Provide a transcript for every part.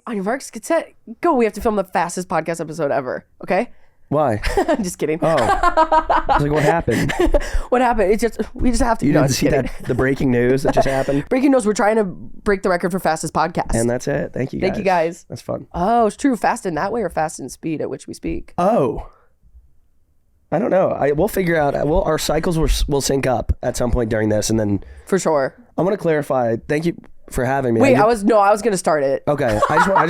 On your marks, get set, go. We have to film the fastest podcast episode ever. Okay? Why? I'm just kidding. Oh. I was like, what happened? What happened? We just have to. You didn't see the breaking news that just happened? Breaking news. We're trying to break the record for fastest podcast. And that's it. Thank you guys. Thank you guys. That's fun. Oh, it's true. Fast in that way or fast in speed at which we speak? Oh. I don't know. We'll figure out. Our cycles will sync up at some point during this, and then For sure. I want to clarify. Thank you for having me. Wait, I was going to start it. Okay. I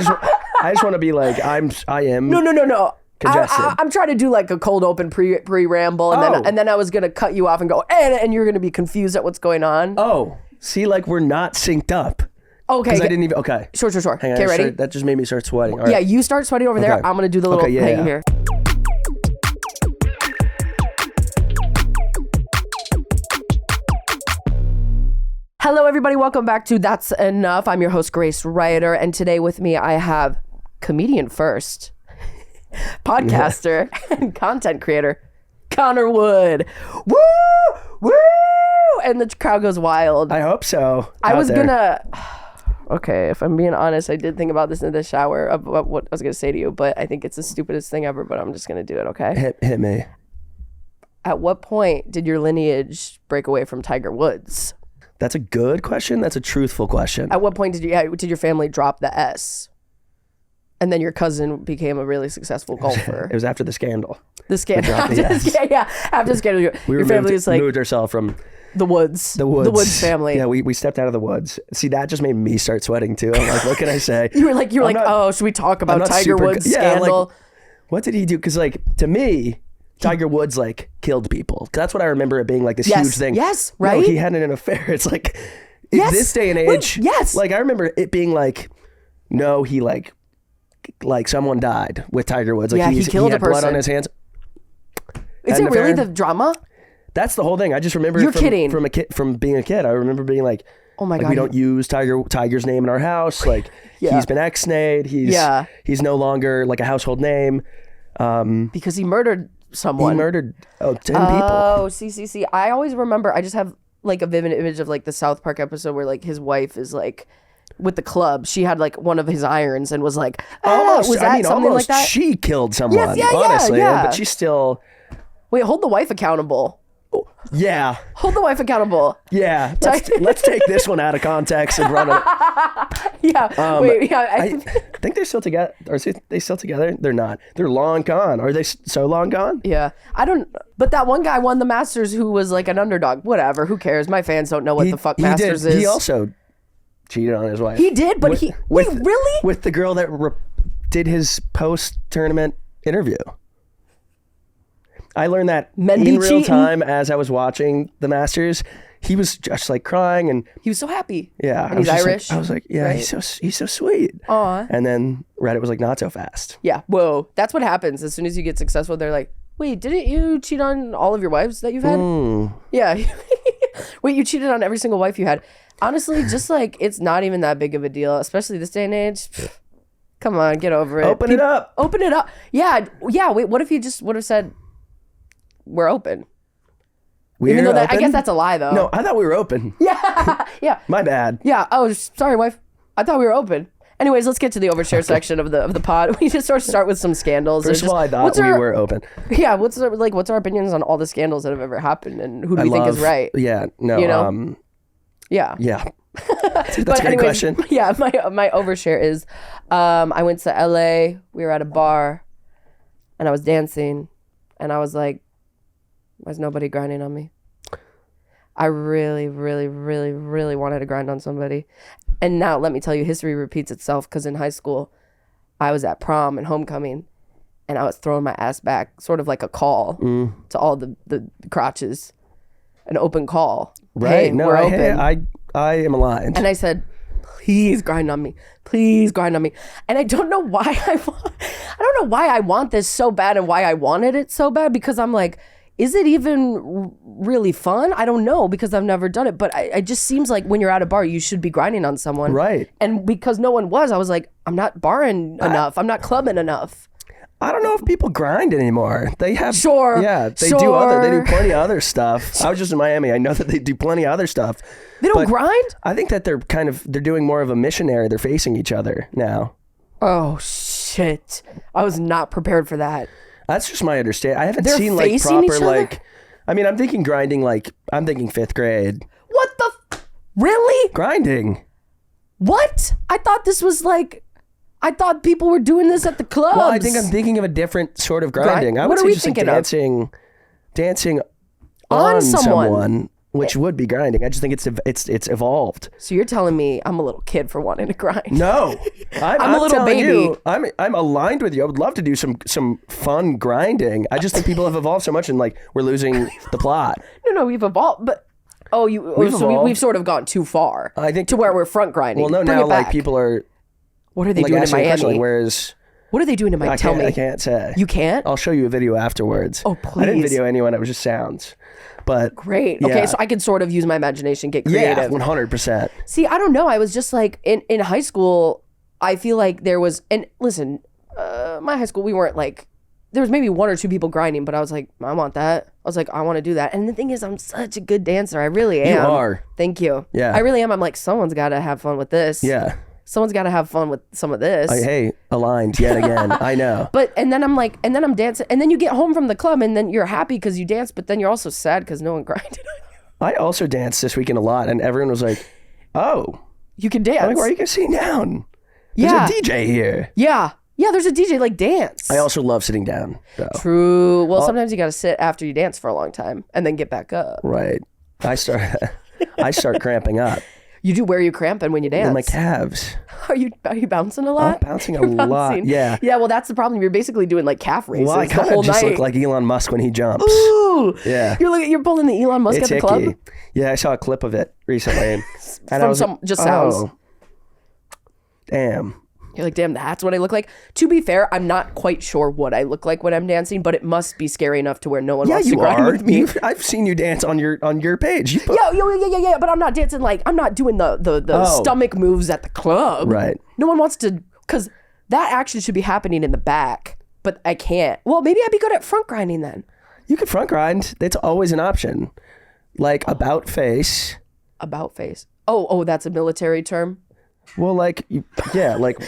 just want to be like I am. No. Congested. I'm trying to do like a cold open pre-ramble, and then I was gonna cut you off and go, and you're gonna be confused at what's going on. Oh, see, like we're not synced up. Okay. Because I didn't even. Okay. Sure. Hang on, Okay, ready? That just made me start sweating. All right. Yeah, you start sweating over there. I'm gonna do the little thing here. Hello, everybody. Welcome back to That's Enough. I'm your host, Grace Ryder, and today with me I have comedian first, podcaster, and content creator, Connor Wood. Woo! And the crowd goes wild. I hope so. I was gonna. Okay, if I'm being honest, I did think about this in the shower about what I was gonna say to you, but I think it's the stupidest thing ever. But I'm just gonna do it. Okay. Hit me. At what point did your lineage break away from Tiger Woods? That's a good question. That's a truthful question. At what point did your family drop the S? And then your cousin became a really successful golfer. It was after the scandal. The scandal. After the scandal, your family was like moved ourselves from the woods. The Woods family. Yeah, we stepped out of the woods. See, that just made me start sweating too. I'm like, what can I say? You were like, oh, should we talk about Tiger Woods scandal? Like, what did he do? Because like to me, Tiger Woods like killed people. That's what I remember it being like this huge thing. Yes, right. No, he had an affair. It's like in this day and age. Yes. Like I remember it being like, no, he like someone died with Tiger Woods. Like he killed a person. Blood on his hands. Is it really the drama? That's the whole thing. I just remember kidding. From being a kid. I remember being like, oh my God, we don't use Tiger's name in our house. Like he's been ex-nayed. He's no longer like a household name. Because he murdered someone. He murdered 10 people. Oh, see. I always remember, I just have like a vivid image of like the South Park episode where like his wife is like with the club. She had like one of his irons and was like, almost, was that something like that? She killed someone, honestly. Yeah. But she's still... Wait, hold the wife accountable. Yeah. Hold the wife accountable. Yeah. Let's take this one out of context and run it. I think they're still together. Are they still together? They're not. They're long gone. Are they so long gone? Yeah. I don't... But that one guy won the Masters who was like an underdog. Whatever. Who cares? My fans don't know what the fuck Masters is. He also cheated on his wife. He did, but wait, really? With the girl that did his post-tournament interview. I learned that in real time as I was watching the Masters. He was just like crying and he was so happy. Yeah, and he's Irish. I was like, yeah, right? he's so sweet. Aw. And then Reddit was like, not so fast. Yeah, whoa, that's what happens as soon as you get successful. They're like, wait, didn't you cheat on all of your wives that you've had? Yeah. Wait, you cheated on every single wife you had. Honestly, just like it's not even that big of a deal, especially this day and age. Come on, get over it. Open it up. Open it up. Yeah. Wait, what if you just would have said, we're open? Even though I guess that's a lie, though. No, I thought we were open. Yeah. My bad. Yeah. Oh, sorry, wife. I thought we were open. Anyways, let's get to the overshare section of the pod. We just sort of start with some scandals. First of all, I thought we were open. Yeah. What's our opinions on all the scandals that have ever happened, and who do we think is right? Yeah. No. You know? Yeah. That's a great question. Yeah. My overshare is, I went to LA. We were at a bar, and I was dancing, and I was like, why's nobody grinding on me? I really, really, really, really wanted to grind on somebody. And now let me tell you, history repeats itself, because in high school, I was at prom and homecoming, and I was throwing my ass back, sort of like a call to all the crotches, an open call. Right. Hey, no, we're open. I am aligned. And I said, please grind on me. Please grind on me. And I don't know why I want this so bad and why I wanted it so bad, because I'm like, is it even really fun? I don't know, because I've never done it. But it just seems like when you're at a bar, you should be grinding on someone. Right. And because no one was, I was like, I'm not barring enough. I'm not clubbing enough. I don't know if people grind anymore. They have... Sure. Yeah, they do plenty of other stuff. I was just in Miami. I know that they do plenty of other stuff. They don't grind? I think that they're doing more of a missionary. They're facing each other now. Oh shit! I was not prepared for that. That's just my understanding. I haven't seen like proper like. I mean, I'm thinking grinding. Like I'm thinking 5th grade. What the? Really? Grinding. What? I thought this was like. I thought people were doing this at the clubs. Well, I think I'm thinking of a different sort of grinding. I would say just like dancing on someone, which would be grinding. I just think it's evolved. So you're telling me I'm a little kid for wanting to grind? No, I'm a little baby. You, I'm aligned with you. I would love to do some fun grinding. I just think people have evolved so much, and like we're losing the plot. No, we've evolved, but we've sort of gone too far. I think to where we're front grinding. Well, no, now like people are. What are they doing in Miami? What are they doing in Miami? Tell me. I can't say. You can't? I'll show you a video afterwards. Oh, please. I didn't video anyone. It was just sounds. But great. Yeah. Okay, so I can sort of use my imagination, get creative. Yeah, 100%. See, I don't know. I was just like, in high school, I feel like there was, and listen, my high school, we weren't like, there was maybe 1 or 2 people grinding, but I was like, I want that. I was like, I want to do that. And the thing is, I'm such a good dancer. I really am. You are. Thank you. Yeah. I really am. I'm like, someone's got to have fun with this. Yeah. Someone's got to have fun with some of this. Hey, aligned yet again. I know. And then I'm dancing. And then you get home from the club and then you're happy because you danced, but then you're also sad because no one grinded on you. I also danced this weekend a lot, and everyone was like, oh. You can dance. I'm like, why are you guys sitting down? There's a DJ here. Yeah. Yeah, there's a DJ, like dance. I also love sitting down, though. True. Well, sometimes you got to sit after you dance for a long time and then get back up. Right. I start cramping up. You do? Where are you cramping when you dance? In my calves. Are you bouncing a lot? I'm bouncing a lot. Yeah. Yeah. Well, that's the problem. You're basically doing like calf races. Well, I kind of just look like Elon Musk when he jumps. Ooh. Yeah. You're pulling the Elon Musk at the club. Yeah, I saw a clip of it recently. And sounds. Oh, damn. You're like, damn, that's what I look like. To be fair, I'm not quite sure what I look like when I'm dancing, but it must be scary enough to where no one wants to grind with me. I've seen you dance on your page. Yeah, but I'm not dancing like, I'm not doing the stomach moves at the club. Right. No one wants to, because that action should be happening in the back, but I can't. Well, maybe I'd be good at front grinding then. You could front grind. That's always an option. Like about face. About face. Oh, that's a military term? Well, like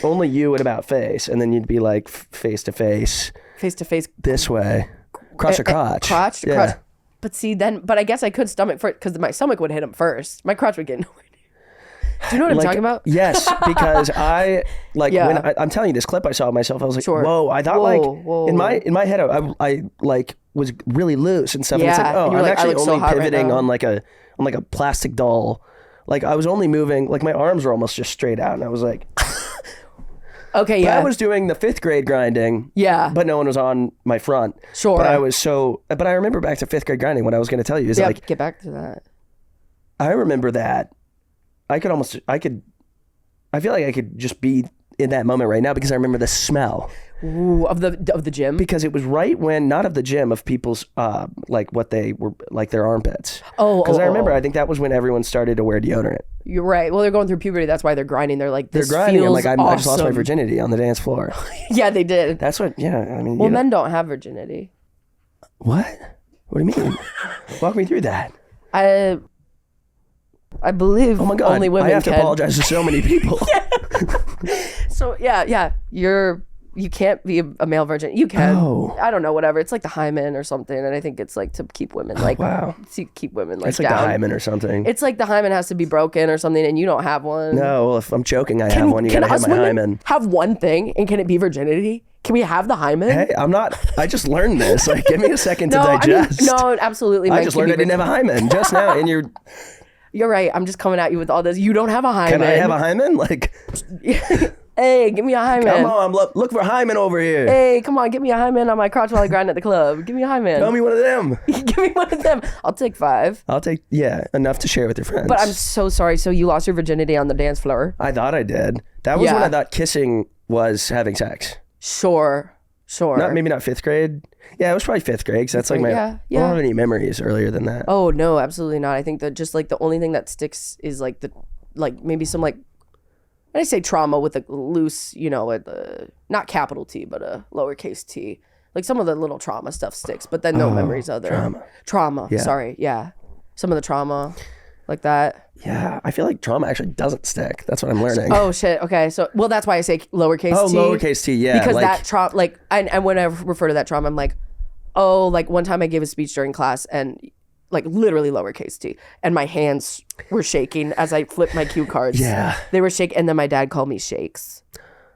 only you at about face, and then you'd be like face to face this way, crotch to crotch, crotch to crotch. But see, but I guess I could stomach first because my stomach would hit him first. My crotch would get nowhere. Do you know what I'm talking about? Yes, because when I'm telling you this clip I saw of myself, I was like, whoa! I thought in my head I like was really loose and stuff. Yeah. And it's like, oh, I'm actually only pivoting on like a plastic doll. Like I was only moving, like my arms were almost just straight out, and I was like, okay, yeah. I was doing the 5th grade grinding, yeah, but no one was on my front. Sure. But I remember back to 5th grade grinding. What I was going to tell you is get back to that. I remember that I feel like I could just be in that moment right now because I remember the smell. Ooh, of the gym? Because it was right when, not of the gym, of people's, like what they were, like their armpits. Because I remember, I think that was when everyone started to wear deodorant. You're right. Well, they're going through puberty. That's why they're grinding. They're like, this they're grinding. Feels like, awesome. I just lost my virginity on the dance floor. Yeah, they did. That's what, yeah, I mean. Well, men don't have virginity. What? What do you mean? Walk me through that. I believe only women I have to apologize to so many people. So, yeah, you can't be a male virgin. You can. Oh. I don't know, whatever. It's like the hymen or something, and I think it's like to keep women keep women like it's like down. the hymen or something. It's like the hymen has to be broken or something, and you don't have one. No, well, if I'm choking, I have one. You gotta have my hymen. Have one thing, and can it be virginity? Can we have the hymen? Hey, I just learned this. Like, give me a second to digest. No, absolutely. I just learned I didn't have a hymen just now, and You're right. I'm just coming at you with all this. You don't have a hymen. Can I have a hymen? Like, hey, give me a hymen. Come on, look for hymen over here. Hey, come on, give me a hymen on my crotch while I grind at the club. Give me a hymen. Tell me one of them. Give me one of them. I'll take 5. I'll take enough to share with your friends. But I'm so sorry. So you lost your virginity on the dance floor? I thought I did. That was when I thought kissing was having sex. Sure. Maybe not 5th grade. Yeah, it was probably 5th grade because that's like I don't have any memories earlier than that. Oh no, absolutely not. I think that just like the only thing that sticks is like maybe some like, when I say trauma with a loose, not capital T but a lowercase t. Like some of the little trauma stuff sticks, but then no memories other trauma. Yeah. Sorry, yeah. Some of the trauma. like that. Yeah, I feel like trauma actually doesn't stick. That's what I'm learning. Oh shit. Okay, so well, that's why I say lowercase t. Oh, lowercase t. Yeah, because that trauma, like, and when I refer to that trauma, I'm like, oh, like one time I gave a speech during class and like literally lowercase t, and my hands were shaking as I flipped my cue cards. Yeah, they were shaking, and then my dad called me Shakes.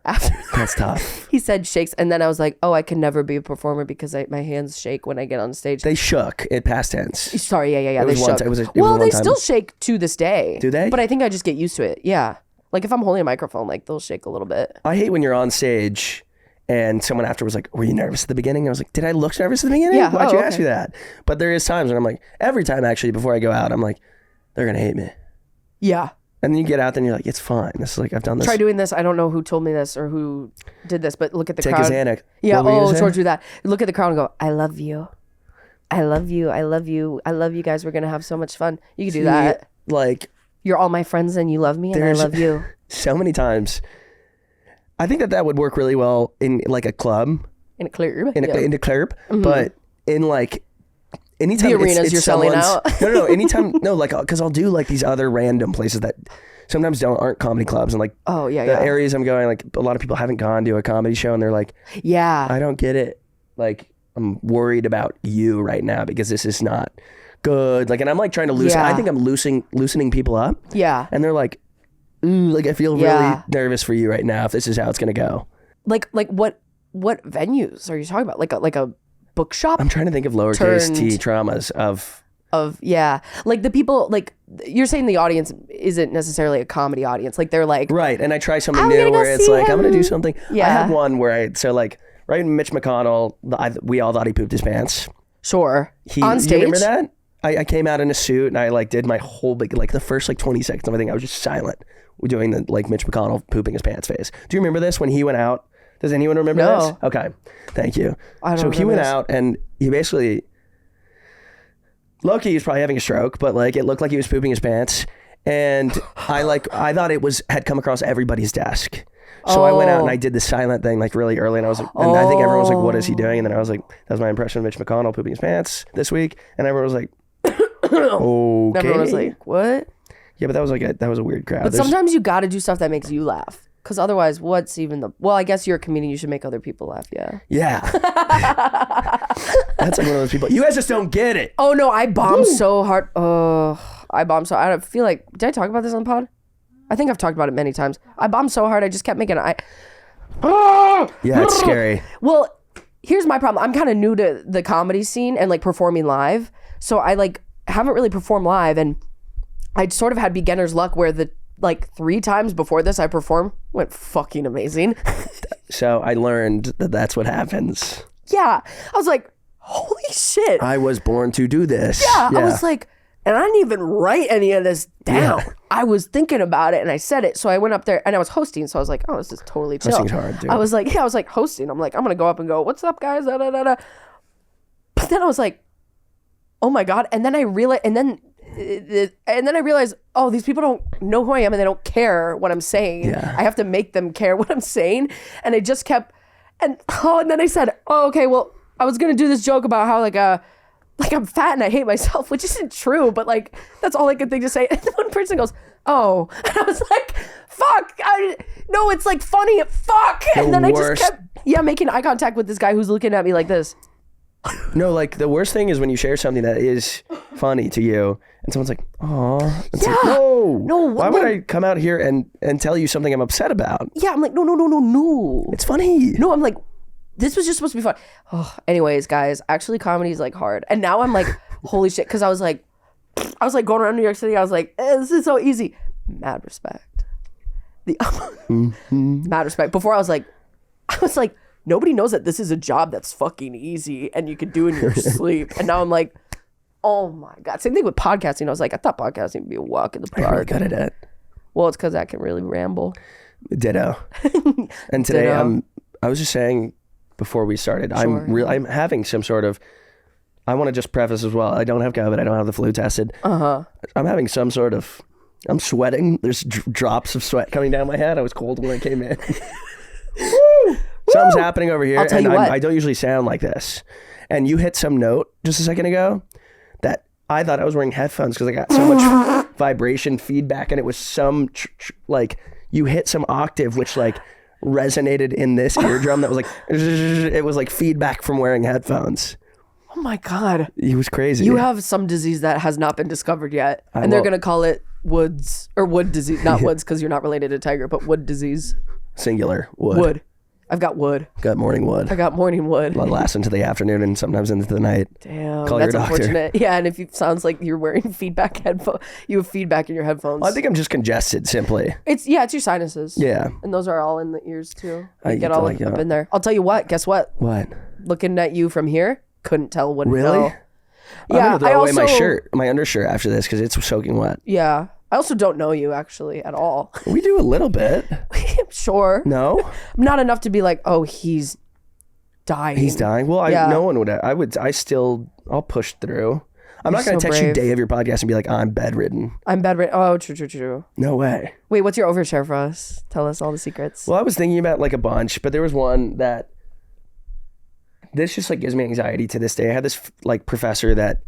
After that's tough. He said Shakes, and then I was like, oh, I can never be a performer because my hands shake when I get on stage. They shook in past tense. Sorry, yeah. They shook. Well, they still shake to this day. Do they? But I think I just get used to it. Yeah. Like if I'm holding a microphone, like they'll shake a little bit. I hate when you're on stage and someone after was like, were you nervous at the beginning? I was like, did I look nervous at the beginning? Yeah. Why'd you ask me that? But there is times when I'm like, every time actually before I go out, I'm like, they're going to hate me. Yeah. And then you get out there and you're like, it's fine. This is like, I've done this. Try doing this. I don't know who told me this or who did this, but look at the Take crowd. Take a Xanax. Yeah. George, do that. Look at the crowd and go, I love you. I love you. I love you. I love you guys. We're going to have so much fun. You can do that. Like, you're all my friends and you love me and I love you. So many times. I think that would work really well in like a club. In a club. In a club. Mm-hmm. But in like, anytime the arenas you're selling out. No. Anytime, no, like, because I'll do like these other random places that sometimes aren't comedy clubs, and like, the areas I'm going, like a lot of people haven't gone to a comedy show, and they're like, yeah, I don't get it. Like, I'm worried about you right now because this is not good. Like, and I'm like trying to loosen. I think I'm loosening people up. Yeah, and they're like, ooh, like I feel really nervous for you right now if this is how it's gonna go. Like what venues are you talking about? Like a bookshop? I'm trying to think of lowercase t traumas of like the people, like you're saying the audience isn't necessarily a comedy audience, like they're like, right, and I try something new where it's like I'm gonna do something. I had one where right, Mitch McConnell, we all thought he pooped his pants. Sure. On stage. You remember that? I came out in a suit and I like did my whole big, like the first like 20 seconds of everything, I was just silent doing the like Mitch McConnell pooping his pants face. Do you remember this when he went out? Does anyone remember this? Okay, thank you. So he went out and he basically, low-key, he was probably having a stroke, but like it looked like he was pooping his pants. And I thought it had come across everybody's desk. So I went out and I did the silent thing like really early, and I was like, and I think everyone was like, what is he doing? And then I was like, that was my impression of Mitch McConnell pooping his pants this week. And everyone was like, okay. Everyone was like, what? Yeah, but that was a weird crowd. But sometimes you got to do stuff that makes you laugh. Because otherwise, what's even well, I guess you're a comedian. You should make other people laugh. Yeah. Yeah. That's like one of those people. You guys just don't get it. Oh, no. I bombed so hard. I bombed so I don't feel like, did I talk about this on the pod? I think I've talked about it many times. I bombed so hard. I just kept making yeah, it's scary. Well, here's my problem. I'm kind of new to the comedy scene and like performing live. So I like haven't really performed live. And I sort of had beginner's luck where the like 3 times before this I performed went fucking amazing. So I learned that that's what happens. Yeah. I was like, holy shit. I was born to do this. Yeah. I was like, and I didn't even write any of this down. Yeah. I was thinking about it and I said it. So I went up there and I was hosting. So I was like, oh, this is totally chill. Hosting's hard, dude. I was like hosting. I'm like, I'm going to go up and go, what's up, guys? Da, da, da, da. But then I was like, oh my God. And then I realized, oh, these people don't know who I am and they don't care what I'm saying. Yeah. I have to make them care what I'm saying. And it just kept, and then I said, oh, okay, well, I was going to do this joke about how like I'm fat and I hate myself, which isn't true, but like, that's all I could think to say. And then one person goes, oh, and I was like, fuck, no, it's like funny, fuck. And then I just kept, making eye contact with this guy who's looking at me like this. No, like the worst thing is when you share something that is funny to you and someone's like, oh, yeah. Like, no, why would I come out here and tell you something I'm upset about? Yeah, I'm like, no. It's funny. No, I'm like, this was just supposed to be fun. Oh, anyways, guys, actually comedy is like hard. And now I'm like, holy shit. Cause I was like going around New York City. I was like, this is so easy. Mad respect. Mad respect. Before I was like, nobody knows that this is a job that's fucking easy and you can do in your sleep. And now I'm like, oh my God. Same thing with podcasting. I was like, I thought podcasting would be a walk in the park. I'm really good at it. Well, it's because I can really ramble. Ditto. And today I was just saying before we started, sure. I'm having some sort of, I want to just preface as well, I don't have COVID, I don't have the flu tested. I'm having some sort of, I'm sweating. There's drops of sweat coming down my head. I was cold when I came in. Woo! Something's happening over here, and I don't usually sound like this. And you hit some note just a second ago that I thought I was wearing headphones because I got so much. vibration feedback, and it was some like you hit some octave which like resonated in this eardrum that was like it was like feedback from wearing headphones. Oh my God. It was crazy. You have some disease that has not been discovered yet. And they're going to call it Woods or Wood disease. Not Woods because you're not related to Tiger, but Wood disease. Singular. Wood. Wood. I've got wood. Got morning wood. I got morning wood. Lasts into the afternoon and sometimes into the night. Damn. Call that's your doctor. Unfortunate. Yeah, and if it sounds like you're wearing feedback headphones, you have feedback in your headphones. Well, I think I'm just congested simply. It's your sinuses. Yeah. And those are all in the ears too. I get all up in there. I'll tell you what. Guess what? What? Looking at you from here, couldn't tell. Wouldn't really? know. Yeah, I'm gonna throw away my shirt, my undershirt after this because it's soaking wet. Yeah. I also don't know you actually at all. We do a little bit. Sure. No? Not enough to be like, oh, he's dying. He's dying? Well, no one would. I'll push through. I'm not going to text you day of your podcast and be like, I'm bedridden. I'm bedridden. Oh, true. No way. Wait, what's your overshare for us? Tell us all the secrets. Well, I was thinking about like a bunch, but there was one that this just like gives me anxiety to this day. I had this like professor that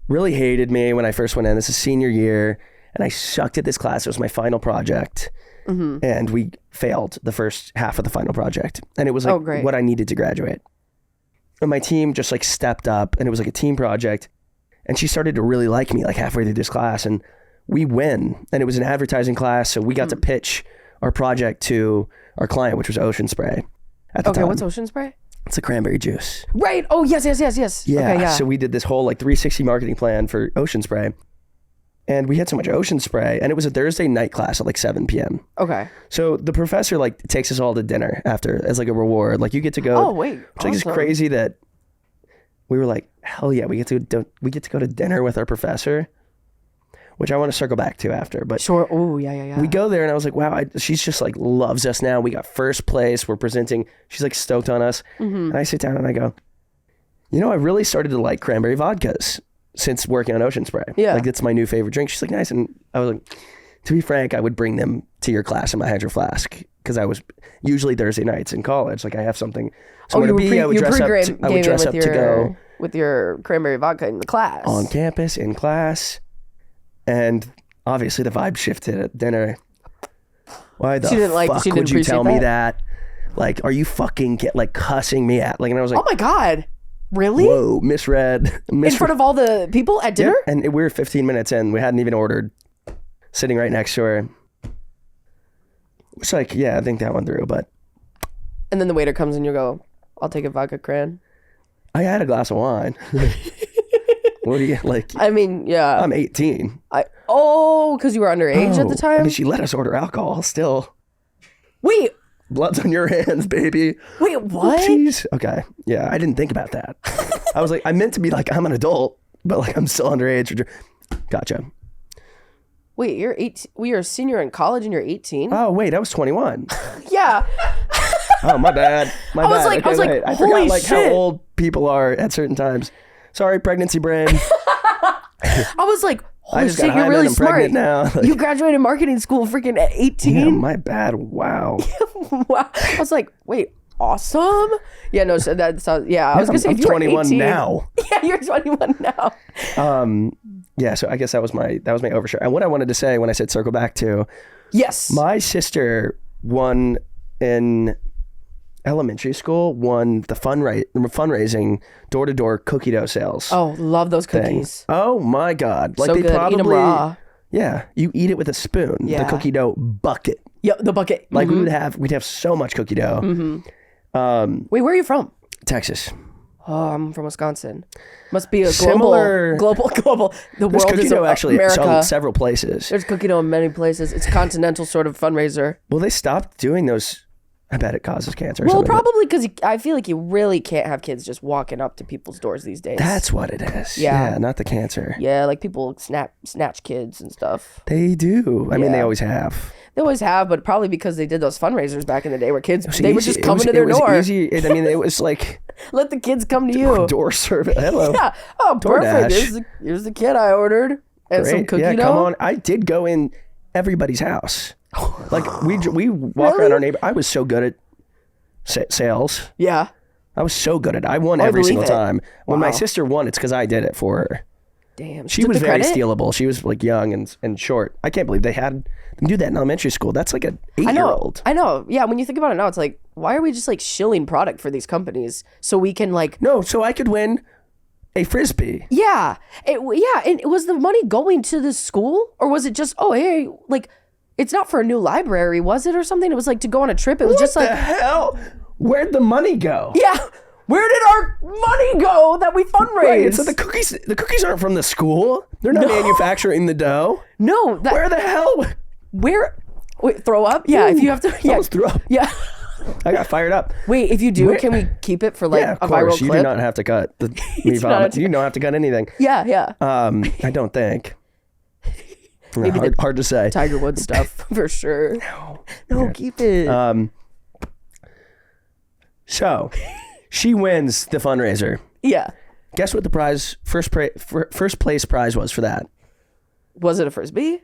really hated me when I first went in. This is senior year. And I sucked at this class. It was my final project. Mm-hmm. And we failed the first half of the final project. And it was like what I needed to graduate. And my team just like stepped up and it was like a team project. And she started to really like me like halfway through this class. And we win. And it was an advertising class. So we got to pitch our project to our client, which was Ocean Spray at the time. What's Ocean Spray? It's a cranberry juice. Right. Oh, yes. Yeah. Okay, yeah. So we did this whole like 360 marketing plan for Ocean Spray. And we had so much Ocean Spray, and it was a Thursday night class at like 7 p.m. Okay. So the professor like takes us all to dinner after as like a reward. Like you get to go. Oh wait. It's like it's crazy that we were like, hell yeah, we get to go to dinner with our professor, which I want to circle back to after. But sure. Oh yeah. We go there, and I was like, wow, she's just like loves us now. We got first place. We're presenting. She's like stoked on us. Mm-hmm. And I sit down and I go, I really started to like cranberry vodkas since working on Ocean Spray. Yeah. Like, it's my new favorite drink. She's like, nice. And I was like, to be frank, I would bring them to your class in my Hydro Flask because I was usually Thursday nights in college. Like, I have something somewhere to be. I would dress up to go. With your cranberry vodka in the class. On campus, in class. And obviously the vibe shifted at dinner. Why the fuck would you tell me that? Like, are you fucking cussing me at? Like, and I was like, oh my God. Really? Whoa, misread. In front of all the people at dinner? Yeah. And we were 15 minutes in. We hadn't even ordered. Sitting right next to her. It's like, yeah, I think that went through, but. And then the waiter comes and you go, I'll take a vodka cran. I had a glass of wine. What do you like? I mean, yeah. I'm 18. Because you were underage at the time? I mean, she let us order alcohol still. Wait. Blood's on your hands, baby. Wait, what? Jeez. Okay. Yeah, I didn't think about that. I was like, I meant to be like, I'm an adult, but like I'm still underage. Gotcha. Wait, you're 18. We are a senior in college and you're 18? Oh, wait, I was 21. Yeah. Oh, my bad. I was like, I forgot like how old people are at certain times. Sorry, pregnancy brain. I was like, holy shit, you're really I'm smart. Now. Like, you graduated marketing school freaking at 18? Yeah, my bad. Wow. Wow. I was like, wait, awesome? Yeah, no, so that sounds, yeah. I was going to say, I'm if you 21 were 18, now. Yeah, you're 21 now. Yeah, so I guess that was my overshare. And what I wanted to say when I said circle back to, yes, my sister won in elementary school, won the fundraising door-to-door cookie dough sales. Oh, love those cookies. Thing. Oh my God. Like, so they good. probably, eat them raw. Yeah, you eat it with a spoon. Yeah. The cookie dough bucket. Yeah, the bucket. Like, we'd have so much cookie dough. Mm-hmm. Wait, where are you from? Texas. Oh, I'm from Wisconsin. Must be a global. The world cookie is dough actually America. Several places. There's cookie dough in many places. It's a continental sort of fundraiser. Well, they stopped doing those. I bet it causes cancer. Well, probably because I feel like you really can't have kids just walking up to people's doors these days. That's what it is. Yeah, not the cancer. Yeah, like people snatch kids and stuff. They do. I mean, they always have. They always have, but probably because they did those fundraisers back in the day where kids, they would just come into their door. It was easy. I mean, it was like... Let the kids come to you. Door service. Hello. Yeah. Oh, perfect. Here's the kid I ordered. And some cookie dough. Come on. I did go in everybody's house. Like, we walk around our neighbor. I was so good at sales. Yeah. I was so good at it. I won every single time. When my sister won, it's because I did it for her. Damn. She was very stealable. She was like young and short. I can't believe they had them do that in elementary school. That's like an 8-year-old. I know. Yeah, when you think about it now, it's like, why are we just like shilling product for these companies so we can like... No, so I could win a Frisbee. Yeah. And was the money going to the school? Or was it just, oh, hey, like, it's not for a new library, was it, or something? It was like to go on a trip. It was just like... What the hell? Where'd the money go? Yeah. Where did our money go that we fundraised? Right, so the cookies aren't from the school. They're not manufacturing the dough. No. Where the hell? Wait, throw up? Yeah, if you have to. Yeah. Almost threw up. Yeah. I got fired up. Wait, if you do, can we keep it for like a viral clip? You do not have to cut me vomit. You don't have to cut anything. Yeah. I don't think. Maybe hard to say. Tiger Woods stuff for sure. No, keep it. So, she wins the fundraiser. Yeah. Guess what the prize, first place prize was for that? Was it a Frisbee?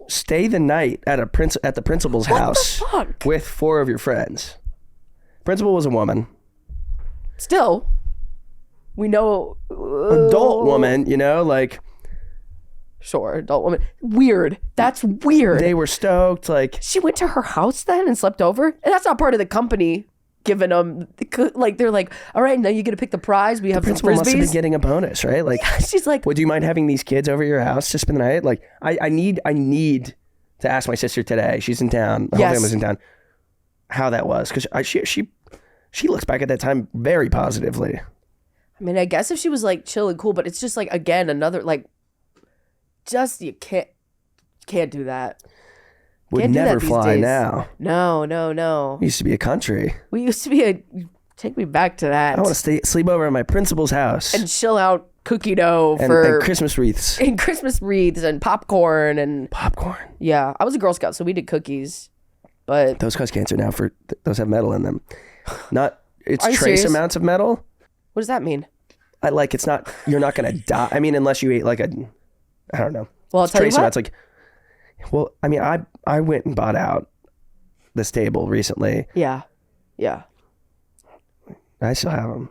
Stay the night at the principal's house with 4 of your friends. Principal was a woman. Still, we know adult woman, you know, like. Sure, adult woman. Weird. That's weird. They were stoked. Like, she went to her house then and slept over, and that's not part of the company giving them. Like, they're like, all right, now you get to pick the prize. We have some Frisbees. Principal must have been getting a bonus, right? Like, yeah, she's like, would you mind having these kids over your house to spend the night? Like, I need to ask my sister today. She's in town. The whole family's in town. How that was, because she looks back at that time very positively. I mean, I guess if she was like chill and cool, but it's just like, again, another like, just you can't do that. Would never fly now. No. We used to be a country. We used to be take me back to that. I want to sleep over at my principal's house and chill out cookie dough and Christmas wreaths and popcorn. Yeah, I was a Girl Scout, so we did cookies, but those cause cancer now. Those have metal in them. It's trace serious? Amounts of metal. What does that mean? It's not. You're not gonna die. I mean, unless you ate like I don't know. Well, I'll tell you what. Amounts, like, well, I mean, I went and bought out this table recently. Yeah. I still have them.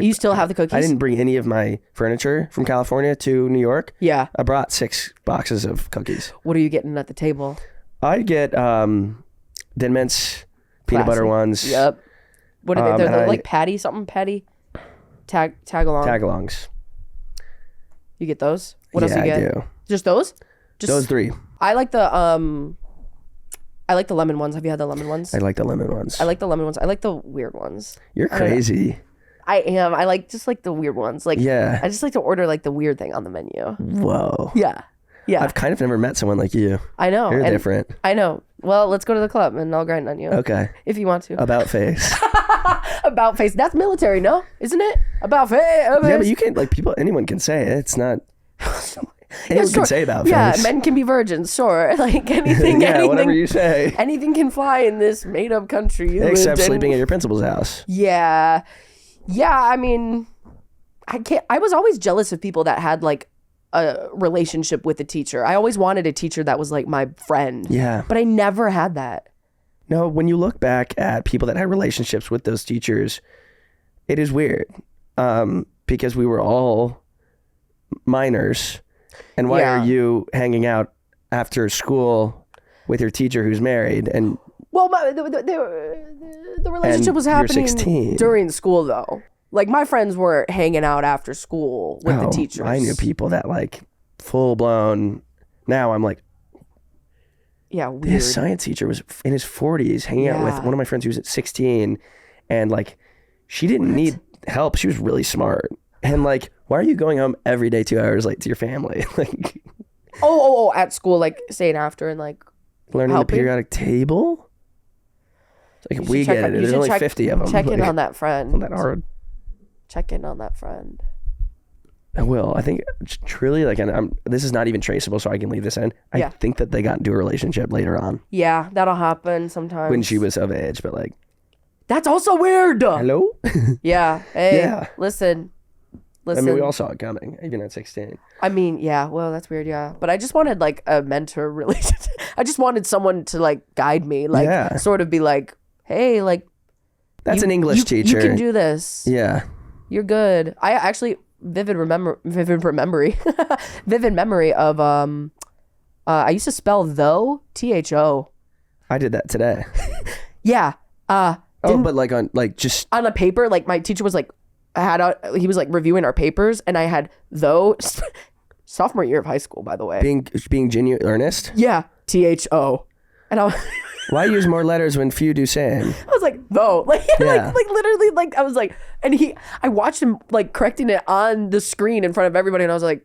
You still have the cookies? I didn't bring any of my furniture from California to New York. Yeah. I brought 6 boxes of cookies. What are you getting at the table? I get Thin Mints, peanut butter ones. Yep. What are they? They're like patty. Tagalongs. You get those? What else do you get? I do. Just those? Those 3. I like the lemon ones. Have you had the lemon ones? I like the lemon ones. I like the lemon ones. I like the weird ones. You're crazy. I am. I like the weird ones. Like, yeah. I just like to order like the weird thing on the menu. Whoa. Yeah. I've kind of never met someone like you. I know. You're different. I know. Well, let's go to the club and I'll grind on you. Okay. If you want to. About face. About face. That's military, no? Isn't it? About face. Yeah, but you can't, like, anyone can say it. It's not. Anyone can say about face. Yeah, men can be virgins, sure. Like, anything. Whatever you say. Anything can fly in this made-up country. Except sleeping at your principal's house. Yeah. Yeah, I mean, I was always jealous of people that had, like, a relationship with a teacher. I always wanted a teacher that was, like, my friend. Yeah. But I never had that. No, when you look back at people that had relationships with those teachers, it is weird. Because we were all minors. And why are you hanging out after school with your teacher who's married? And well, the relationship was happening during school, though. Like, my friends were hanging out after school with the teachers. I knew people that, like, full blown. Now I'm like, yeah, weird. His science teacher was in his 40s hanging out with one of my friends who was at 16, and like, she didn't need help. She was really smart. And like, why are you going home every day 2 hours late to your family? Like, at school, like staying after and like learning the periodic table. It's like, we get it. There's only 50 of them. Check in on that friend. Not that hard. Check in on that friend. I will. I think truly, like, and this is not even traceable, so I can leave this in. I think that they got into a relationship later on. Yeah, that'll happen sometimes. When she was of age, but like, that's also weird. Hello? Yeah. Hey, listen. I mean, we all saw it coming, even at 16. I mean, yeah, well, that's weird, yeah. But I just wanted, like, a mentor relationship. I just wanted someone to, like, guide me. Like, sort of be like, hey, like... That's an English teacher. You can do this. Yeah. You're good. I actually... vivid memory of I used to spell though THO. I did that today. Yeah. But like on like just on a paper, like my teacher was like he was like reviewing our papers, and I had though sophomore year of high school, by the way. Being genuine, earnest. Yeah, THO, and I was why use more letters when few do same? I was like though, like Yeah. like literally, like I was like, and I watched him like correcting it on the screen in front of everybody, and I was like,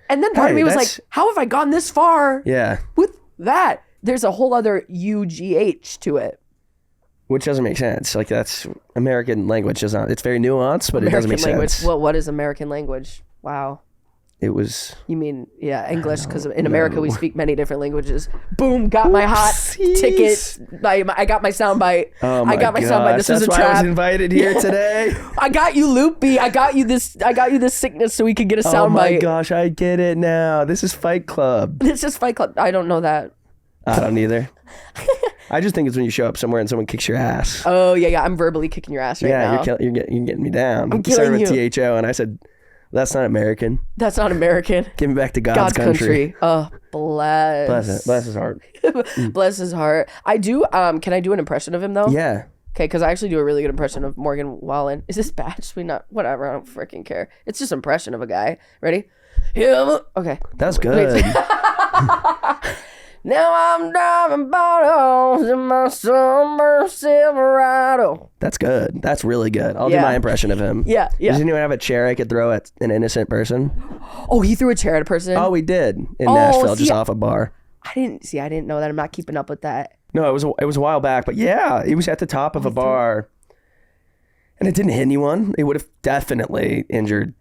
and then part of me was like, how have I gone this far? Yeah, with that, there's a whole other UGH to it. Which doesn't make sense. Like that's American language. It's very nuanced, but American it doesn't make sense. Well, what is American language? Wow. It was. You mean, yeah, English, because in America we speak many different languages. Boom, got my hot ticket. I got my soundbite. Oh my I got my soundbite. This was a trap. trap. I was invited here today. I got you loopy. I got you this sickness so we could get a soundbite. Oh my gosh, I get it now. This is Fight Club. This is Fight Club. I don't know that. I don't either. I just think it's when you show up somewhere and someone kicks your ass. Oh yeah. I'm verbally kicking your ass right now. Yeah, you're getting me down. I'm killing you. Started with THO, and I said, "That's not American. That's not American. Give me back to God's country." Oh, bless his heart. Bless his heart. I do. Can I do an impression of him though? Yeah. Okay, because I actually do a really good impression of Morgan Wallen. Is this bad? Should we not? Whatever. I don't freaking care. It's just an impression of a guy. Ready? Yeah. Okay. That's good. Now I'm driving bottles in my summer Silverado. That's good. That's really good. I'll do my impression of him. Yeah. Does anyone have a chair I could throw at an innocent person? Oh, he threw a chair at a person? Oh, we did in Nashville, just off a bar. I didn't know that. I'm not keeping up with that. No, it was a while back, but yeah, it was at the top of a bar, and it didn't hit anyone. It would have definitely injured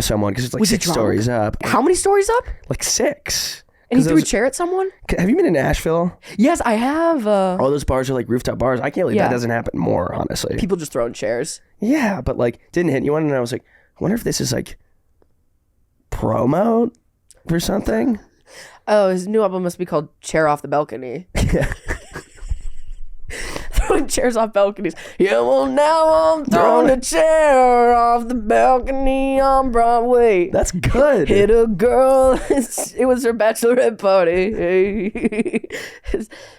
someone because it's like 6 stories up. How many stories up? Like 6. And he threw a chair at someone? Have you been in Nashville? Yes, I have. All those bars are like rooftop bars. I can't believe that doesn't happen more, honestly. People just throwing chairs. Yeah, but like didn't hit anyone, and I was like, I wonder if this is like promo for something. Oh, his new album must be called Chair Off the Balcony. Yeah. Throwing chairs off balconies. Yeah, well now I'm throwing a chair off the balcony on Broadway. That's good. Hit a girl. It was her bachelorette party.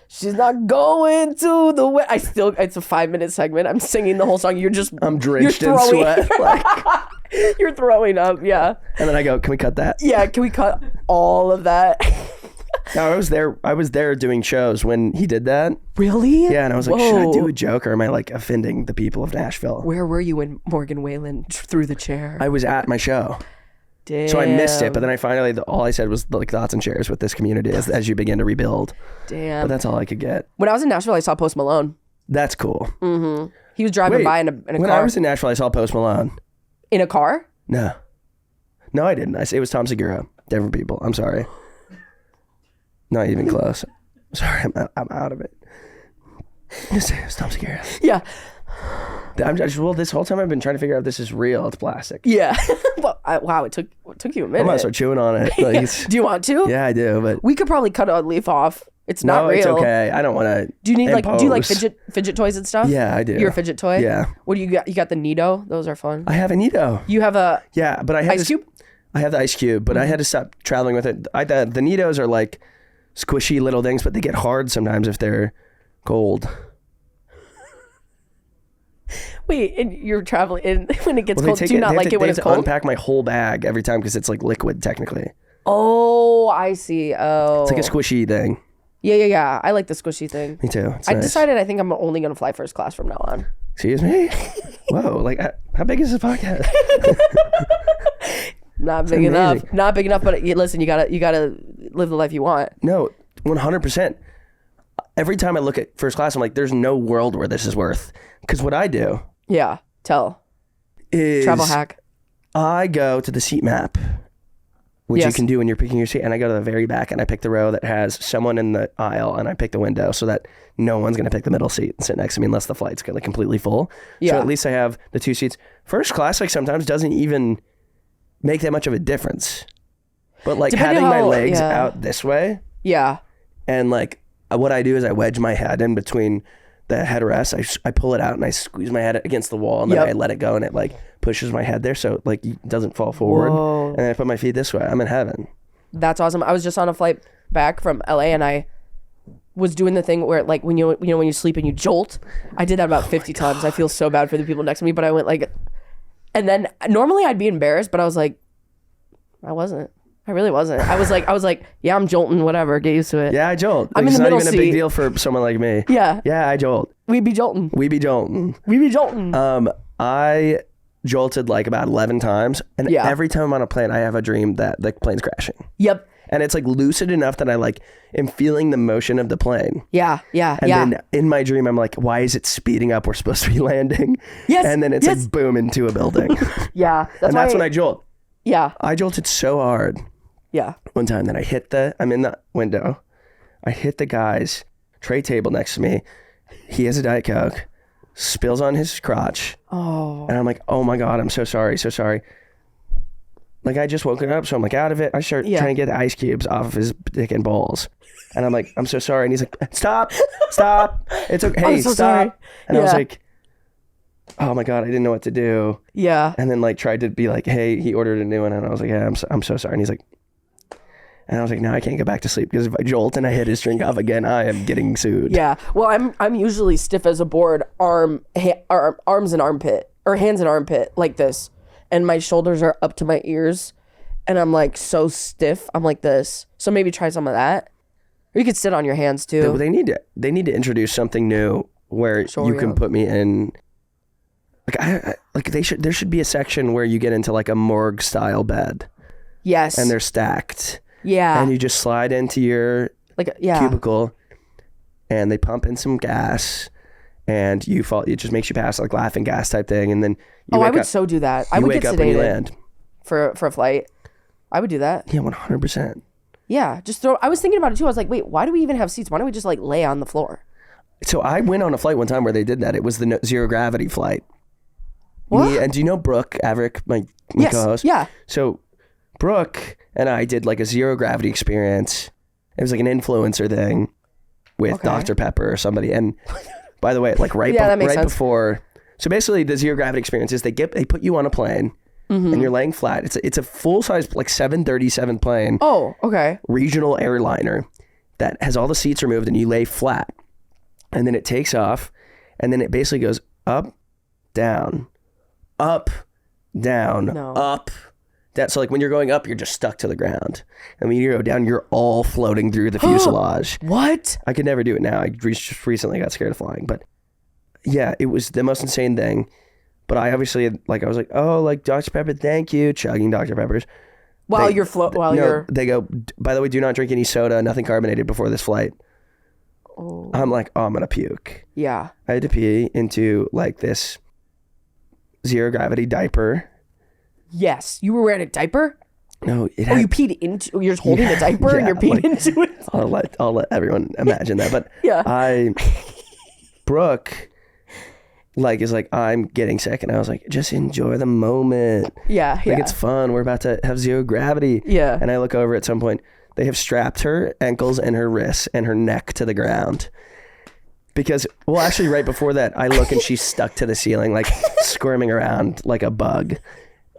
She's not going to the it's a 5-minute segment. I'm singing the whole song. I'm drenched in sweat. You're throwing up, yeah. And then I go, can we cut that? Yeah, can we cut all of that? No, I was there doing shows when he did that. Really? Yeah, and I was like, should I do a joke or am I like offending the people of Nashville? Where were you when Morgan Wallen threw the chair? I was at my show. Damn. So I missed it, but then I finally, all I said was like thoughts and shares with this community as you begin to rebuild. Damn. But that's all I could get. When I was in Nashville, I saw Post Malone. That's cool. Mm-hmm. He was driving by in a car. When I was in Nashville, I saw Post Malone. In a car? No, I didn't. It was Tom Segura. Different people. I'm sorry. Not even close. Sorry, I'm out of it. It's Tom Segura. Yeah. This whole time I've been trying to figure out if this is real. It's plastic. Yeah. Well, wow, it took you a minute. I'm gonna start chewing on it. Like, do you want to? Yeah, I do. But we could probably cut a leaf off. It's not real. It's okay. I don't want to. Do you like fidget toys and stuff? Yeah, I do. You're a fidget toy? Yeah. What do you got? You got the Nido? Those are fun. I have a Nido. You have a but I have Ice Cube? I have the Ice Cube, but I had to stop traveling with it. The Nidos are like squishy little things, but they get hard sometimes if they're cold. Wait, and you're traveling, and when it gets cold, do you not like it when it's cold? They have to unpack my whole bag every time because it's like liquid technically. Oh, I see. Oh. It's like a squishy thing. Yeah. I like the squishy thing. Me too. I decided I think I'm only going to fly first class from now on. Excuse me? Whoa, like how big is this podcast? Not big enough. Not big enough, but listen, you gotta live the life you want. No, 100%. Every time I look at first class, I'm like, there's no world where this is worth. Because what I do. Yeah, is travel hack. I go to the seat map, which you can do when you're picking your seat, and I go to the very back and I pick the row that has someone in the aisle, and I pick the window so that no one's going to pick the middle seat and sit next to me unless the flight's completely full. Yeah. So at least I have the 2 seats. First class, like sometimes doesn't even make that much of a difference. But like having my legs out this way. Yeah. And like what I do is I wedge my head in between the headrest, I pull it out and I squeeze my head against the wall, and then I let it go, and it like pushes my head there so like it doesn't fall forward. Whoa. And then I put my feet this way. I'm in heaven. That's awesome. I was just on a flight back from LA, and I was doing the thing where like when you sleep and you jolt. I did that about 50 times. I feel so bad for the people next to me, but I went like, and then normally I'd be embarrassed, but I was like, I wasn't. I really wasn't. I was like, yeah, I'm jolting, whatever. Get used to it. Yeah, I jolt. I'm in the middle seat. It's not even a big deal for someone like me. Yeah. Yeah, I jolt. We be jolting. I jolted like about 11 times, and every time I'm on a plane, I have a dream that the plane's crashing. Yep. And it's like lucid enough that I like am feeling the motion of the plane. Yeah. And then in my dream, I'm like, why is it speeding up? We're supposed to be landing. Yes. And then it's like boom into a building. Yeah. That's when I jolt. Yeah. I jolted so hard. Yeah. One time that I'm in the window. I hit the guy's tray table next to me. He has a Diet Coke, spills on his crotch. Oh. And I'm like, oh my God, I'm so sorry. Like I just woken up, so I'm like out of it. I start trying to get the ice cubes off of his dick and balls. And I'm like, I'm so sorry. And he's like, stop. It's okay. Hey, stop. Sorry. And I was like, oh my God, I didn't know what to do. Yeah. And then like tried to be like, hey, he ordered a new one. And I was like, yeah, I'm so sorry. And he's like, and I was like, no, I can't go back to sleep because if I jolt and I hit his drink off again, I am getting sued. Yeah. Well, I'm usually stiff as a board, arms and armpit, or hands and armpit like this. And my shoulders are up to my ears. And I'm like so stiff. I'm like this. So maybe try some of that. Or you could sit on your hands too. They need to introduce something new where you can put me in. Like there should be a section where you get into like a morgue style bed. Yes. And they're stacked. Yeah. And you just slide into your cubicle, and they pump in some gas, and you fall. It just makes you pass like laughing gas type thing, and then you I would so do that. I would get sedated when you land for a flight. I would do that. Yeah, 100%. Yeah, just throw. I was thinking about it too. I was like, wait, why do we even have seats? Why don't we just like lay on the floor? So I went on a flight one time where they did that. It was the zero gravity flight. What? And do you know Brooke Averick, my co-host? Yeah. So Brooke and I did like a zero gravity experience. It was like an influencer thing with Dr. Pepper or somebody. And by the way, like right before, so basically the zero gravity experience is they put you on a plane and you're laying flat. It's a full size like 737 plane. Oh, okay. Regional airliner that has all the seats removed, and you lay flat, and then it takes off, and then it basically goes up, down, up, down, up. So like when you're going up, you're just stuck to the ground. And when you go down, you're all floating through the fuselage. What? I could never do it now. I just recently got scared of flying. But yeah, it was the most insane thing. But I obviously, like, I was like, oh, like Dr. Pepper, thank you. Chugging Dr. Peppers. They go, by the way, do not drink any soda, nothing carbonated before this flight. Oh. I'm like, oh, I'm going to puke. Yeah. I had to pee into like this zero gravity diaper. Yes. You were wearing a diaper? No. You peed into, you're just holding a diaper and you're peeing into it? I'll let everyone imagine that. But Brooke is like, I'm getting sick. And I was like, just enjoy the moment. Yeah. Like it's fun. We're about to have zero gravity. Yeah. And I look over at some point, they have strapped her ankles and her wrists and her neck to the ground. Because, well, actually right before that, I look and she's stuck to the ceiling, like squirming around like a bug.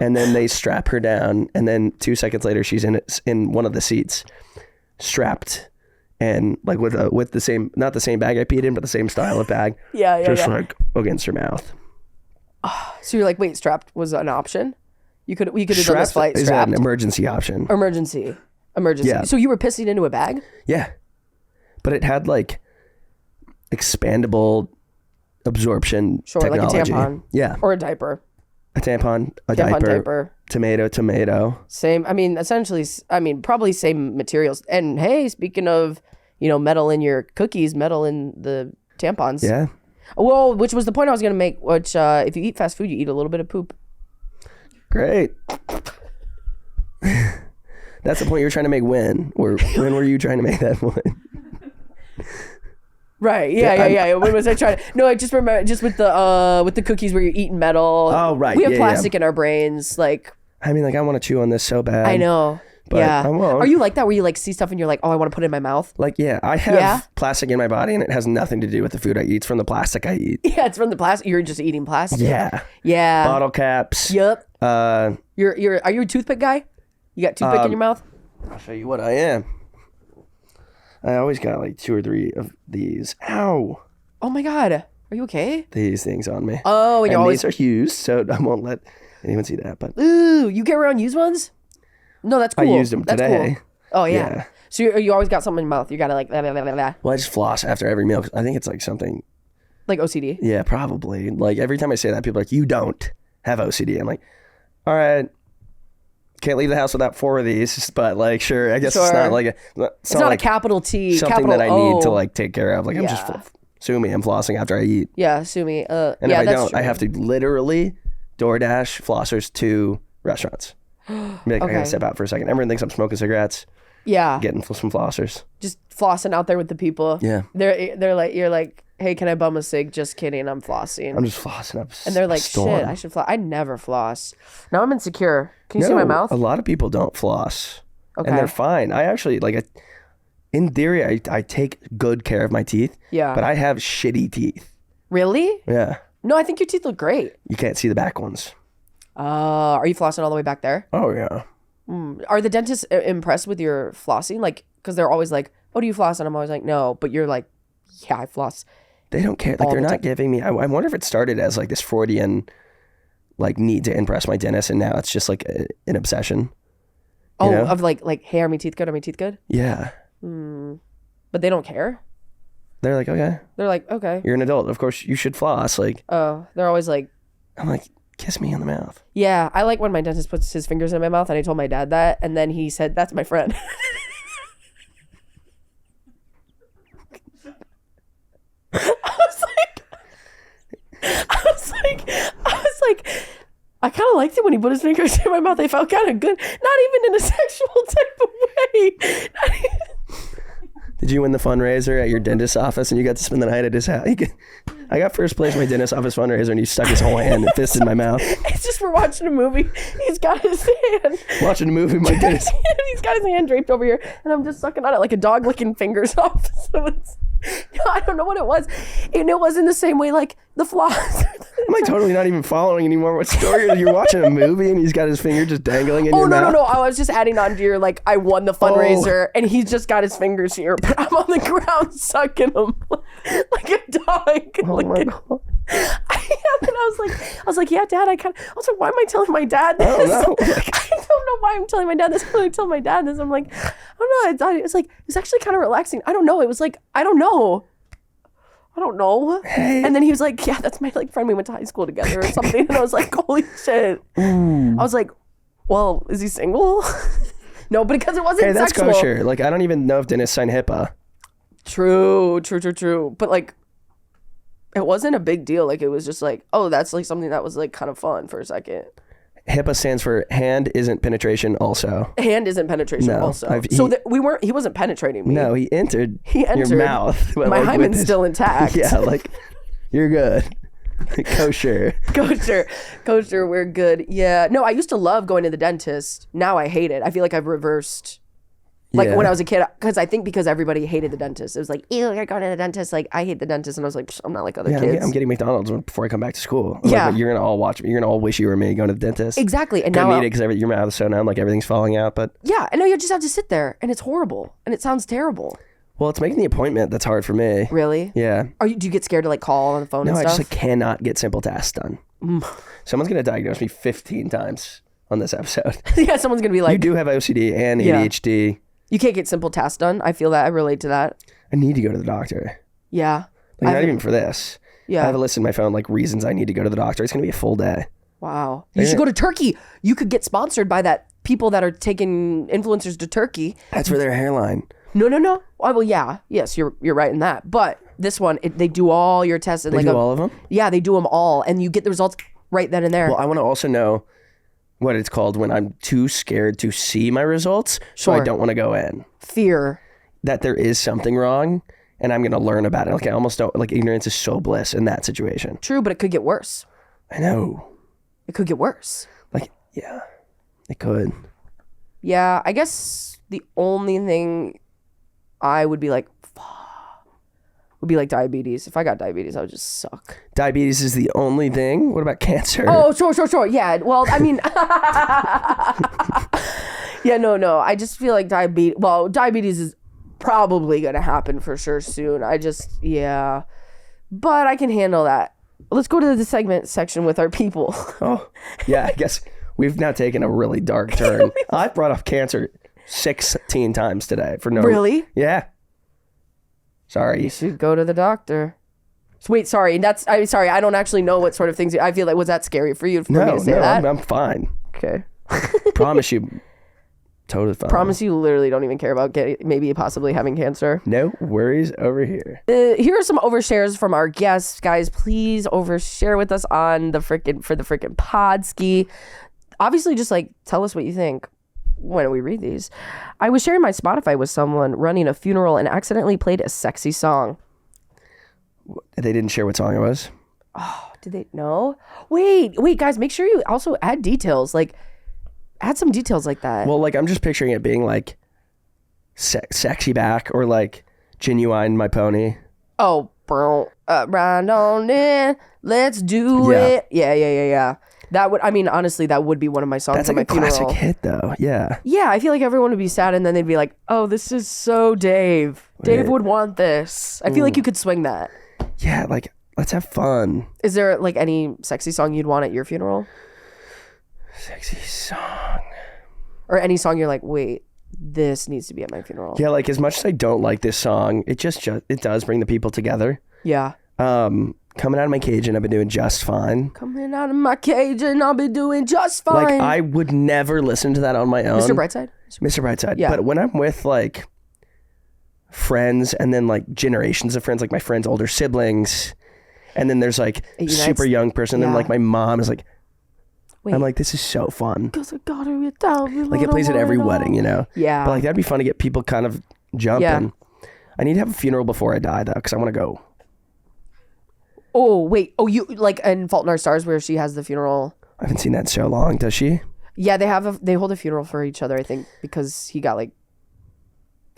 And then they strap her down. And then 2 seconds later, she's in one of the seats, strapped. And like with the same, not the same bag I peed in, but the same style of bag. Just like against her mouth. So you're like, wait, strapped was an option? We could have done this flight strapped. Is an emergency option. Emergency. Yeah. So you were pissing into a bag? Yeah. But it had like expandable absorption technology. Like a tampon. Yeah. Or a diaper. A tampon, diaper. Tomato. Same. I mean, essentially, probably same materials. And hey, speaking of, metal in your cookies, metal in the tampons. Yeah. Well, which was the point I was going to make, which if you eat fast food, you eat a little bit of poop. Great. That's the point you were trying to make when? Or when were you trying to make that point? Right. Yeah. When was I trying to? No, I just remember just with the cookies where you're eating metal. Oh, right. We have plastic in our brains. Like, I want to chew on this so bad. I know. but I won't. Are you like that where you like see stuff and you're like, oh, I want to put it in my mouth? Like, yeah, I have plastic in my body and it has nothing to do with the food I eat. It's from the plastic I eat. Yeah, it's from the plastic. You're just eating plastic. Yeah. Yeah. Bottle caps. Yep. Are you a toothpick guy? You got toothpick in your mouth? I'll show you what I am. I always got like 2 or 3 of these. Ow. Oh my God. Are you okay? These things on me. Oh, and these are used, so I won't let anyone see that. But ooh, you carry around used ones? No, that's cool. I used them today. Cool. Oh yeah. So you always got something in your mouth. You gotta like blah, blah, blah, blah. Well, I just floss after every meal because I think it's like something. Like OCD? Yeah, probably. Like every time I say that, people are like, you don't have OCD. I'm like, all right. Can't leave the house without 4 of these, but like, sure, I guess it's not like it's not like a capital T, something capital that I O. need to like take care of. Like I'm just sue me. I'm flossing after I eat. Yeah, sue me. And if I don't, I have to literally DoorDash flossers to restaurants. Like, I gotta step out for a second. Everyone thinks I'm smoking cigarettes. Yeah, getting some flossers. Just flossing out there with the people. Yeah, they're like, you're like, hey, can I bum a cig? Just kidding, I'm flossing. I'm just flossing up. And they're like, shit, I should floss. I never floss. Now I'm insecure. Can you see my mouth? A lot of people don't floss, and they're fine. I actually in theory, I take good care of my teeth. Yeah, but I have shitty teeth. Really? Yeah. No, I think your teeth look great. You can't see the back ones. Are you flossing all the way back there? Oh yeah. Are the dentists impressed with your flossing? Like, because they're always like, oh, do you floss? And I'm always like, no. But you're like, yeah, I floss. They don't care. Like, they're not giving me. I wonder if it started as like this Freudian, like, need to impress my dentist, and now it's just like an obsession. Oh, know? Of like, hey, are my teeth good? Are my teeth good? Yeah. But they don't care. They're like, okay. They're like, okay. You're an adult. Of course, you should floss. Like. Oh, they're always like. I'm like, kiss me in the mouth. Yeah, I like when my dentist puts his fingers in my mouth, and I told my dad that, and then he said, that's my friend. I was like, I kind of liked it when he put his fingers in my mouth. They felt kind of good. Not even in a sexual type of way. Did you win the fundraiser at your dentist's office and you got to spend the night at his house? I got first place in my dentist's office fundraiser and he stuck his whole hand and fist in my mouth. It's just we're watching a movie. He's got his hand. Watching a movie, my dentist. He's got his hand draped over here and I'm just sucking on it like a dog licking fingers off. So it's, I don't know what it was. And it wasn't the same way like the floss. I'm like totally not even following anymore. What story? You're watching a movie and he's got his finger just dangling in your mouth? No. I was just adding on to your like, I won the fundraiser and he's just got his fingers here, but I'm on the ground sucking them like a dog. Oh my God. I was like, yeah, Dad. I was like, why am I telling my dad this? I don't know. I don't know why I'm telling my dad this. When I tell my dad this, I'm like, I don't know. I thought it was like, it's actually kind of relaxing. I don't know. It was like, I don't know. Hey. And then he was like, yeah, that's my like friend. We went to high school together or something. And I was like, holy shit. I was like, well, is he single? No, but because it wasn't that's sexual. kosher. Like, I don't even know if dentists sign HIPAA. True. But like, it wasn't a big deal. Like, it was just like, oh, that's like something that was like kind of fun for a second. HIPAA stands for hand isn't penetration also. Hand isn't penetration also. He wasn't penetrating me. No, he entered your mouth. My hymen's still intact. Yeah, like, you're good. Kosher, we're good. Yeah. No, I used to love going to the dentist. Now I hate it. I feel like I've reversed. Like when I was a kid, because everybody hated the dentist. It was like, ew, you're going to the dentist. Like, I hate the dentist. And I was like, I'm not like other kids. I'm getting McDonald's before I come back to school. Yeah. Like, you're going to all watch me. You're going to all wish you were me going to the dentist. Exactly. And couldn't eat it because your mouth is so numb, like everything's falling out. But yeah. And now you just have to sit there and it's horrible. And it sounds terrible. Well, it's making the appointment that's hard for me. Really? Yeah. Do you get scared to like call on the phone and stuff? No, I just cannot get simple tasks done. Someone's going to diagnose me 15 times on this episode. Yeah, someone's going to be like... You do have OCD and ADHD. You can't get simple tasks done. I feel that. I relate to that. I need to go to the doctor. Yeah. Like, not even for this. Yeah. I have a list in my phone, like, reasons I need to go to the doctor. It's going to be a full day. Wow. You should go to Turkey. You could get sponsored by that people that are taking influencers to Turkey. That's for their hairline. No. Well, yeah. Yes, you're right in that. But this one, they do all your tests. And they do all of them? Yeah, they do them all. And you get the results right then and there. Well, I want to also know what it's called when I'm too scared to see my results, so I don't want to go in. Fear. That there is something wrong, and I'm going to learn about it. Like, I almost don't, like, ignorance is so bliss in that situation. True, but it could get worse. I know. It could get worse. Like, yeah, it could. Yeah, I guess the only thing I would be like, would be like diabetes. If I got diabetes, I would just suck. Diabetes is the only thing? What about cancer? Oh, sure. Yeah, well, I mean, yeah, no. I just feel like diabetes is probably going to happen for sure soon. But I can handle that. Let's go to the segment section with our people. Oh, yeah, I guess we've now taken a really dark turn. I brought up cancer 16 times today for no... Really? Yeah. Sorry. You should go to the doctor. Wait, sorry. I'm sorry. I don't actually know what sort of things. I feel like, was that scary for you me to say that? I'm fine. Okay. Promise you. Totally fine. Promise you literally don't even care about maybe possibly having cancer. No worries over here. Here are some overshares from our guests. Guys, please overshare with us on the freaking Podski. Obviously, just like tell us what you think. When we read these, I was sharing my Spotify with someone running a funeral and accidentally played a sexy song. They didn't share what song it was. Oh, did they? No. Wait, guys, make sure you also add details. Like, add some details like that. Well, like I'm just picturing it being like sexy back or like Genuine My Pony. Oh, bro, ride on in, let's do it. Yeah. That would, I mean, honestly, that would be one of my songs. That's like my a classic hit, though. Yeah. Yeah, I feel like everyone would be sad, and then they'd be like, "Oh, this is so Dave. Dave would want this." I feel like you could swing that. Yeah, like let's have fun. Is there like any sexy song you'd want at your funeral? Sexy song. Or any song you're like, wait, this needs to be at my funeral. Yeah, like as much as I don't like this song, it it does bring the people together. Yeah. Coming out of my cage and I've been doing just fine. Coming out of my cage and I'll be doing just fine. Like I would never listen to that on my own. Mr. Brightside? Mr. Brightside. Yeah. But when I'm with like friends and then like generations of friends, like my friends' older siblings, and then there's like a super young person, and like my mom is like, wait. I'm like, this is so fun. Like it plays at every wedding, you know? Yeah. But like that'd be fun to get people kind of jumping. Yeah. I need to have a funeral before I die though, because I want to go. Oh, wait. Oh, you like in Fault in Our Stars where she has the funeral? I haven't seen that in so long. Does she? Yeah, they hold a funeral for each other, I think, because he got like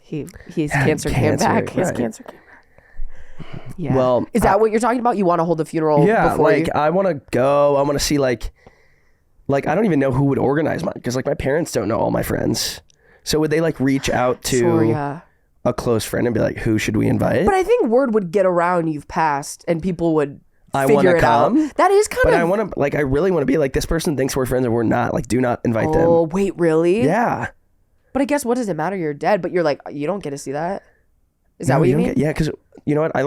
his cancer came back. His cancer came back. Yeah. Well, is that what you're talking about? You want to hold a funeral? Yeah, before like I want to go. I want to see like I don't even know who would organize mine because like my parents don't know all my friends. So would they like reach out to a close friend and be like, who should we invite? But I think word would get around you've passed and people would figure it out. That is kind of. But I want to I really want to be like, this person thinks we're friends and we're not. Like, do not invite them. Oh, wait, really? Yeah. But I guess what does it matter? You're dead, but you're like, you don't get to see that. Is that what you mean? Yeah, because you know what? I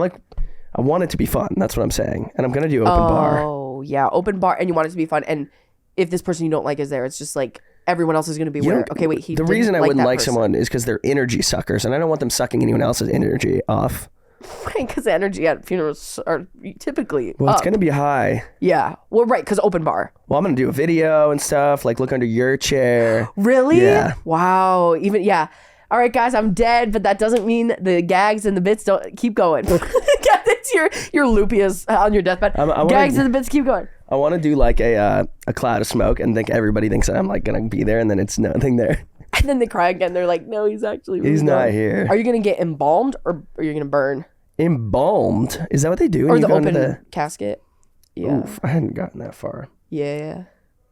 want it to be fun. That's what I'm saying. And I'm going to do open bar. Oh, yeah. Open bar. And you want it to be fun. And if this person you don't like is there, it's just like everyone else is going to be weird. Okay, wait. The reason I wouldn't like someone is because they're energy suckers. And I don't want them sucking anyone else's energy off. Right, because the energy at funerals are typically it's going to be high. Yeah. Well, right, because open bar. Well, I'm going to do a video and stuff. Like, look under your chair. Really? Yeah. Wow. Even, yeah. All right, guys, I'm dead, but that doesn't mean the gags and the bits don't keep going. You're loopy as on your deathbed. Gags and the bits keep going. I want to do like a cloud of smoke and think everybody thinks that I'm like going to be there and then it's nothing there. And then they cry again. They're like, no, he's not here. Are you going to get embalmed or are you going to burn? Embalmed? Is that what they do? Or the open casket? Yeah. Oof, I hadn't gotten that far. Yeah.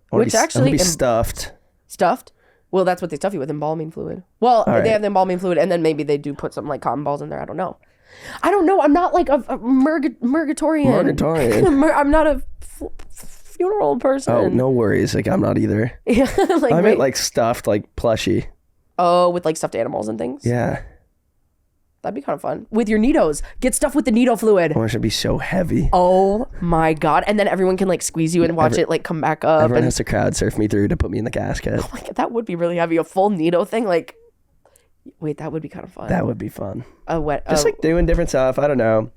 Which actually... be stuffed. Stuffed? Well, that's what they stuff you with, embalming fluid. Well, they have the embalming fluid, and then maybe they do put some like cotton balls in there. I don't know. I'm not like a Murgatorian. I'm not a funeral person. Oh, no worries. Like, I'm not either. Yeah, like, I meant like stuffed, like plushie. Oh, with like stuffed animals and things? Yeah. That'd be kind of fun. With your Nidos. Get stuff with the Nido fluid. Oh, it should be so heavy. Oh my God. And then everyone can like squeeze you and watch it like come back up. Everyone has to crowd surf me through to put me in the casket. Oh my God, that would be really heavy. A full Nido thing. Like, wait, that would be kind of fun. That would be fun. Just like doing different stuff. I don't know.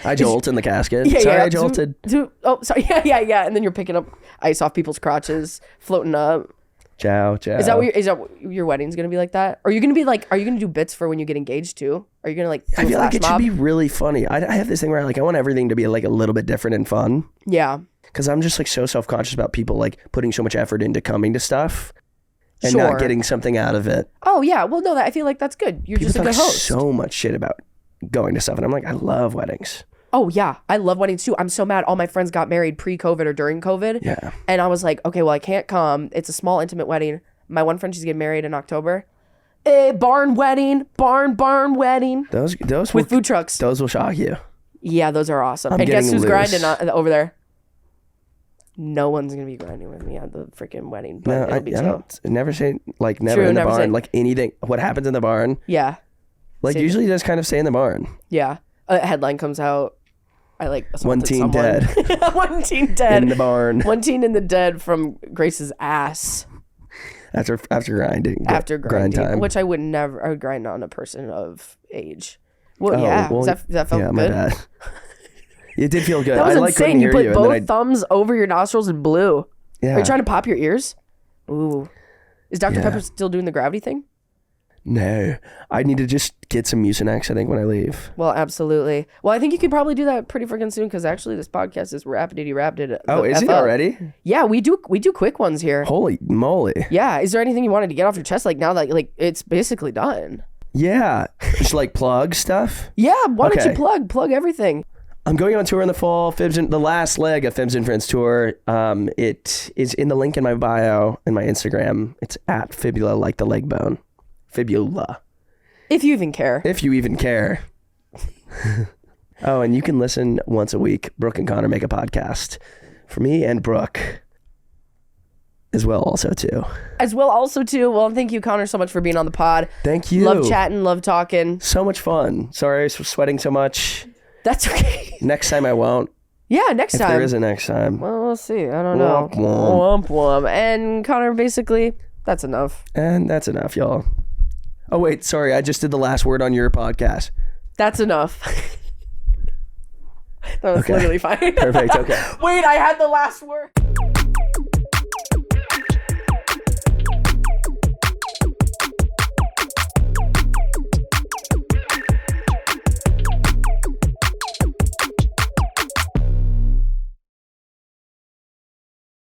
I jolt in the casket. Sorry, I jolted. Oh, sorry. Yeah. And then you're picking up ice off people's crotches, floating up. Ciao. Is that what your wedding's gonna be like that? Or are you gonna be like, are you gonna do bits for when you get engaged too? Are you gonna like do I feel like it should be really funny. I have this thing where I want everything to be like a little bit different and fun. Yeah. Because I'm just like so self-conscious about people like putting so much effort into coming to stuff. and not getting something out of it. Oh yeah, well no, I feel like that's good. You're People just a good host. So much shit about going to stuff, and I'm like, I love weddings. Oh yeah, I love weddings too. I'm so mad. All my friends got married pre-COVID or during COVID. Yeah. And I was like, okay, well I can't come. It's a small intimate wedding. My one friend, she's getting married in October. Barn wedding. Those with food trucks. Those will shock you. Yeah, those are awesome. And guess who's grinding over there? No one's gonna be grinding with me at the freaking wedding. But no, it'll be chill. Never say like never in the barn. Like anything. What happens in the barn? Yeah. Like usually just kind of stay in the barn. Yeah. A headline comes out. I like one teen dead. One teen dead in the barn. One teen in the dead from Grace's ass. After grinding. After grinding, grind time. Which I would grind on a person of age. Well, yeah. Well, that felt good. My bad. It did feel good. That was I insane. You put both thumbs thumbs over your nostrils and blew. Yeah. Are you trying to pop your ears? Ooh. Is Dr. Pepper still doing the gravity thing? No. I need to just get some Mucinex, I think, when I leave. Well, absolutely. Well, I think you could probably do that pretty freaking soon because actually this podcast is rapid. Oh, is it already? Yeah, we do quick ones here. Holy moly. Yeah. Is there anything you wanted to get off your chest like now that like it's basically done? Yeah. Just like plug stuff? Yeah. Why don't you plug everything? I'm going on tour in the fall, the last leg of Fibs and Friends tour. It is in the link in my bio and my Instagram. It's at Fibula, like the leg bone. Fibula. If you even care. If you even care. Oh, and you can listen once a week. Brooke and Connor make a podcast for me and Brooke as well also too. Well, thank you, Connor, so much for being on the pod. Thank you. Love chatting, love talking. So much fun. Sorry I was sweating so much. That's okay. Next time I won't. Yeah, next time. If there is a next time. Well, we'll see. I don't know. Womp womp. And Connor, basically, that's enough. And that's enough, y'all. Oh, wait. Sorry. I just did the last word on your podcast. That's enough. That was literally fine. Perfect. Okay. Wait, I had the last word.